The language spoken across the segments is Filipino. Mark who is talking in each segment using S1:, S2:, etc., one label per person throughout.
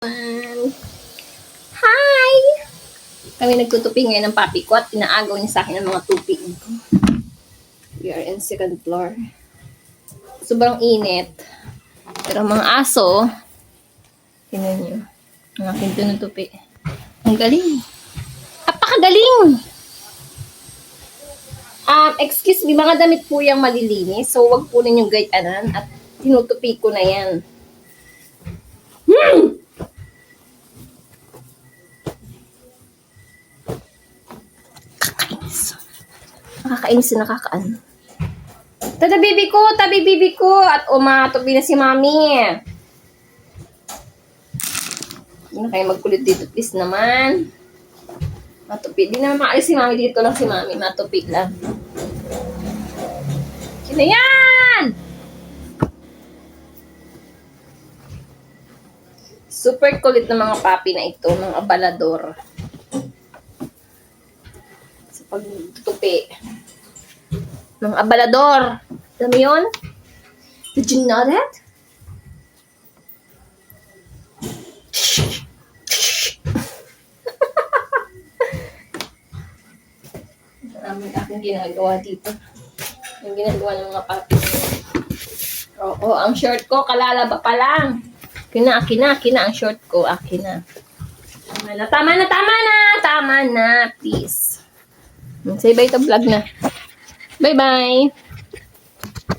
S1: Hi! Kami nagtutupi ngayon ng papi ko at inaagaw niya sa akin ang mga tupi. We are in second floor. Sobrang init. Pero mga aso, tingnan niyo, ang aking tinutupi. Ang galing. Apakagaling! Excuse me, mga damit po yung malilinis. So, wag po ninyong gayanan at tinutupi ko na yan. Nakakainis na nakakaan. Tabi bibi ko, at umatubi na si mami. Hindi na kayo magkulit dito, please naman. Matupi. Di naman maalis si mami dito lang si mami. Matupi lang. Sino yan? Super kulit ng mga papi na ito, ng abalador. Sa pagtutupi. Ng abalador. Alam mo yun? Did you know that? Maraming aking ginagawa dito. Yung ginagawa ng mga papi. Oo, ang short ko, kalalaba pa lang. Akin na, ang short ko, akin na. Tama na, please. Say bye to vlog na. Bye-bye.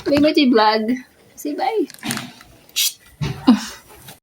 S1: Bye-bye to vlog. Say bye.